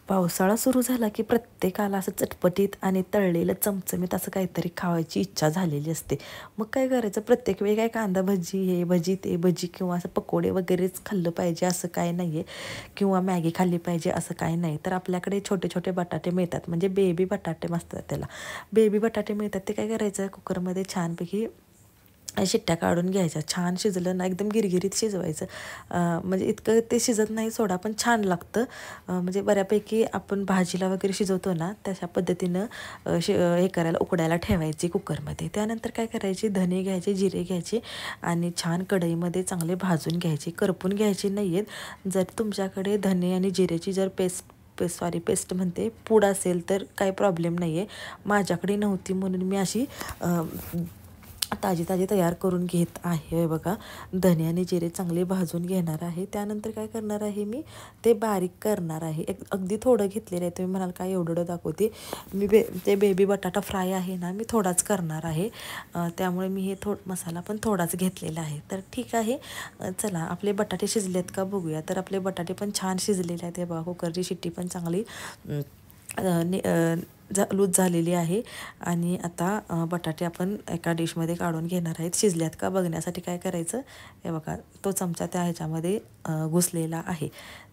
पावसाळा सुरू झाला की प्रत्येकाला असं चटपटीत आणि तळलेलं चमचमीत असं काहीतरी खावायची इच्छा झालेली असते. मग काय करायचं, प्रत्येक वेळी काय कांदा भजी हे भजी ते भजी किंवा असं पकोडे वगैरेच खाल्लं पाहिजे असं काय नाही आहे, किंवा मॅगी खाल्ली पाहिजे असं काय नाही. तर आपल्याकडे छोटे छोटे बटाटे मिळतात, म्हणजे बेबी बटाटे असतात त्याला. बेबी बटाटे मिळतात, ते काय करायचं, कुकरमध्ये छानपैकी शिट्ट्या काढून घ्यायच्या. छान शिजलं ना, एकदम गिरगिरीत शिजवायचं. म्हणजे इतकं ते शिजत नाही सोडा, पण छान लागतं. म्हणजे बऱ्यापैकी आपण भाजीला वगैरे शिजवतो ना, तशा पद्धतीनं हे करायला उकडायला ठेवायची कुकरमध्ये. त्यानंतर काय करायची, धने घ्यायचे, जिरे घ्यायचे आणि छान कढईमध्ये चांगले भाजून घ्यायचे, करपून घ्यायचे नाही आहेत. जर तुमच्याकडे धने आणि जिरेची जर पेस्ट म्हणते, पूड असेल तर काही प्रॉब्लेम नाही आहे. माझ्याकडे नव्हती म्हणून मी अशी ताजी ताजी तयार करून घेत आहे. बघा, धने आणि जिरे चांगले भाजून घेणार आहे. त्यानंतर काय करणार आहे, मी ते बारीक करणार आहे. अगदी थोडं घेतलेलं आहे. तुम्ही म्हणाल काय एवढं दाखवते, मी ते बेबी बटाटा फ्राय आहे ना, मी थोडाच करणार आहे. त्यामुळे मी हे मसाला पण थोडाच घेतलेला आहे. तर ठीक आहे, चला आपले बटाटे शिजलेत का बघूया. तर आपले बटाटे पण छान शिजलेले आहेत. हे बघा, कुकरची शिट्टी पण चांगली लूज झालेली आहे. आणि आता बटाटे आपण एका डिशमध्ये काढून घेणार आहेत. शिजल्यात का बघण्यासाठी काय करायचं, हे बघा, तो चमचा त्या ह्याच्यामध्ये घुसलेला आहे.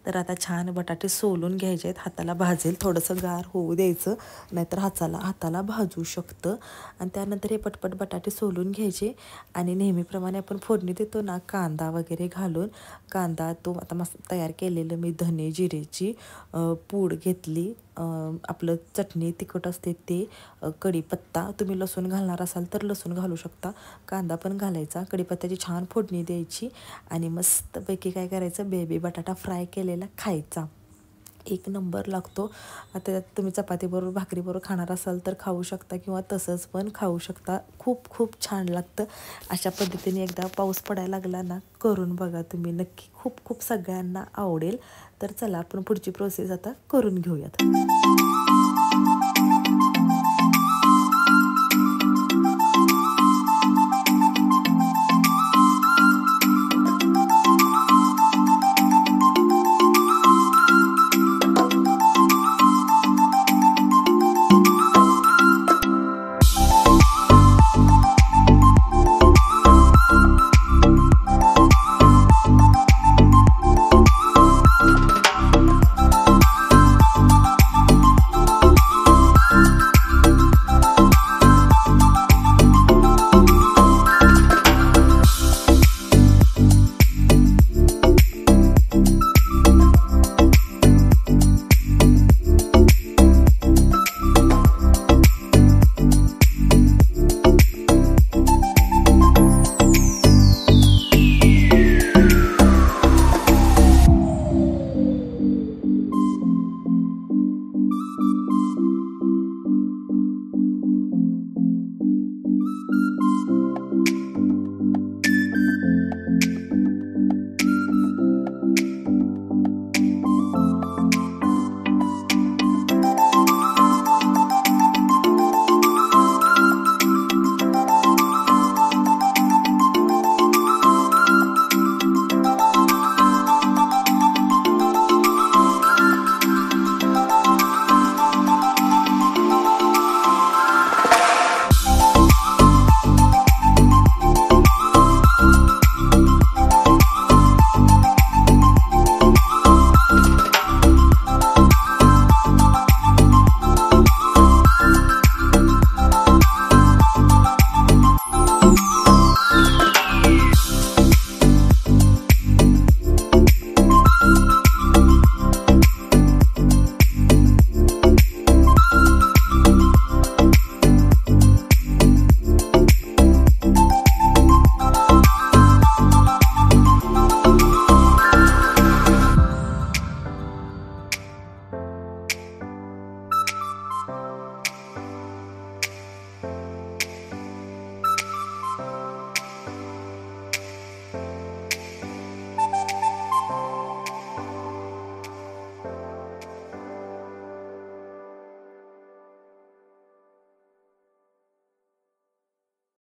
तर आता छान बटाटे सोलून घ्यायचे आहेत. हाताला भाजेल, थोडंसं गार होऊ द्यायचं, नाहीतर हाताला भाजू शकतं. आणि त्यानंतर हे पटपट बटाटे सोलून घ्यायचे. आणि नेहमीप्रमाणे आपण फोडणी देतो ना, कांदा वगैरे घालून, कांदा तो आता मस्त तयार केलेलं मी धने जिरेची पूड घेतली, आपलं चटणी तिखट असते ते, कढीपत्ता, तुम्ही लसूण घालणार असाल तर लसूण घालू शकता, कांदा पण घालायचा, कढीपत्त्याची छान फोडणी द्यायची आणि मस्तपैकी काय करायचं, बेबी बटाटा फ्राय केलेला खायचा. एक नंबर लागतो. आता तुम्ही चपातीबरोबर भाकरीबरोबर खाणार असाल तर खाऊ शकता, किंवा तसंच पण खाऊ शकता. खूप खूप छान लागतं. अशा पद्धतीने एकदा पाऊस पडायला लागला ना, करून बघा तुम्ही नक्की, खूप खूप सगळ्यांना आवडेल. तर चला आपण पुढची प्रोसेस आता करून घेऊयात.